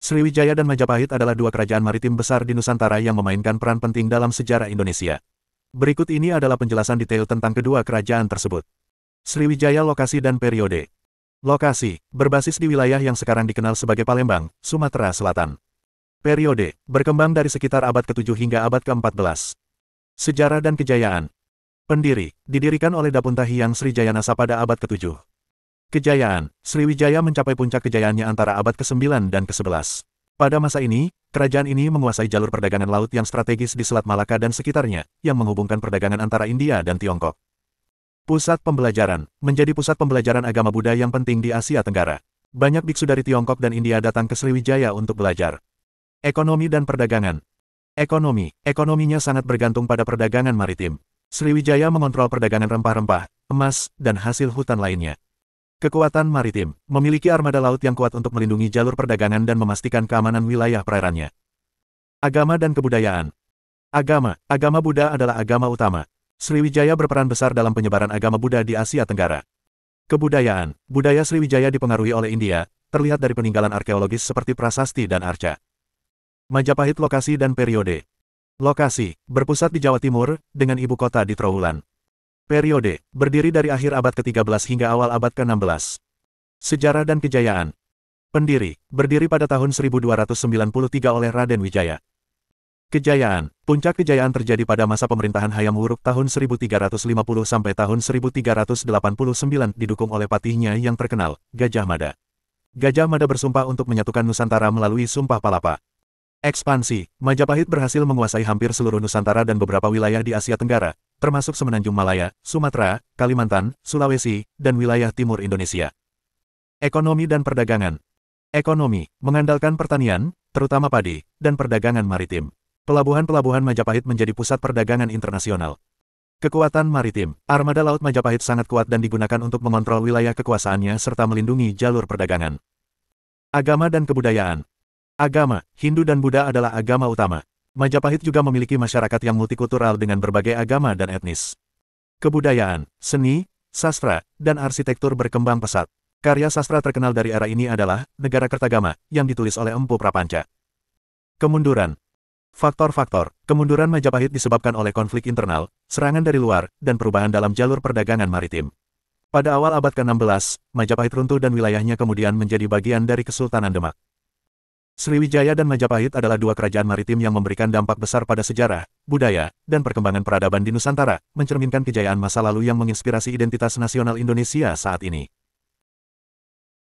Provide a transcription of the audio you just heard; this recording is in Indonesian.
Sriwijaya dan Majapahit adalah dua kerajaan maritim besar di Nusantara yang memainkan peran penting dalam sejarah Indonesia. Berikut ini adalah penjelasan detail tentang kedua kerajaan tersebut. Sriwijaya lokasi dan periode. Lokasi, berbasis di wilayah yang sekarang dikenal sebagai Palembang, Sumatera Selatan. Periode, berkembang dari sekitar abad ke-7 hingga abad ke-14. Sejarah dan kejayaan. Pendiri, didirikan oleh Dapunta Hyang Srijayanasa pada abad ke-7. Kejayaan, Sriwijaya mencapai puncak kejayaannya antara abad ke-9 dan ke-11. Pada masa ini, kerajaan ini menguasai jalur perdagangan laut yang strategis di Selat Malaka dan sekitarnya, yang menghubungkan perdagangan antara India dan Tiongkok. Pusat pembelajaran, menjadi pusat pembelajaran agama Buddha yang penting di Asia Tenggara. Banyak biksu dari Tiongkok dan India datang ke Sriwijaya untuk belajar. Ekonomi dan perdagangan. Ekonominya sangat bergantung pada perdagangan maritim. Sriwijaya mengontrol perdagangan rempah-rempah, emas, dan hasil hutan lainnya. Kekuatan maritim, memiliki armada laut yang kuat untuk melindungi jalur perdagangan dan memastikan keamanan wilayah perairannya. Agama dan kebudayaan. Agama Buddha adalah agama utama. Sriwijaya berperan besar dalam penyebaran agama Buddha di Asia Tenggara. Kebudayaan, budaya Sriwijaya dipengaruhi oleh India, terlihat dari peninggalan arkeologis seperti prasasti dan arca. Majapahit lokasi dan periode. Lokasi, berpusat di Jawa Timur, dengan ibu kota di Trowulan. Periode, berdiri dari akhir abad ke-13 hingga awal abad ke-16. Sejarah dan kejayaan. Pendiri, berdiri pada tahun 1293 oleh Raden Wijaya. Kejayaan, puncak kejayaan terjadi pada masa pemerintahan Hayam Wuruk tahun 1350 sampai tahun 1389 didukung oleh patihnya yang terkenal, Gajah Mada. Gajah Mada bersumpah untuk menyatukan Nusantara melalui Sumpah Palapa. Ekspansi, Majapahit berhasil menguasai hampir seluruh Nusantara dan beberapa wilayah di Asia Tenggara, termasuk Semenanjung Malaya, Sumatera, Kalimantan, Sulawesi, dan wilayah timur Indonesia. Ekonomi dan perdagangan. Ekonomi, mengandalkan pertanian, terutama padi, dan perdagangan maritim. Pelabuhan-pelabuhan Majapahit menjadi pusat perdagangan internasional. Kekuatan maritim, armada laut Majapahit sangat kuat dan digunakan untuk mengontrol wilayah kekuasaannya serta melindungi jalur perdagangan. Agama dan kebudayaan. Agama, Hindu dan Buddha adalah agama utama. Majapahit juga memiliki masyarakat yang multikultural dengan berbagai agama dan etnis. Kebudayaan, seni, sastra, dan arsitektur berkembang pesat. Karya sastra terkenal dari era ini adalah Negara Kertagama, yang ditulis oleh Empu Prapanca. Kemunduran. Faktor-faktor, kemunduran Majapahit disebabkan oleh konflik internal, serangan dari luar, dan perubahan dalam jalur perdagangan maritim. Pada awal abad ke-16, Majapahit runtuh dan wilayahnya kemudian menjadi bagian dari Kesultanan Demak. Sriwijaya dan Majapahit adalah dua kerajaan maritim yang memberikan dampak besar pada sejarah, budaya, dan perkembangan peradaban di Nusantara, mencerminkan kejayaan masa lalu yang menginspirasi identitas nasional Indonesia saat ini.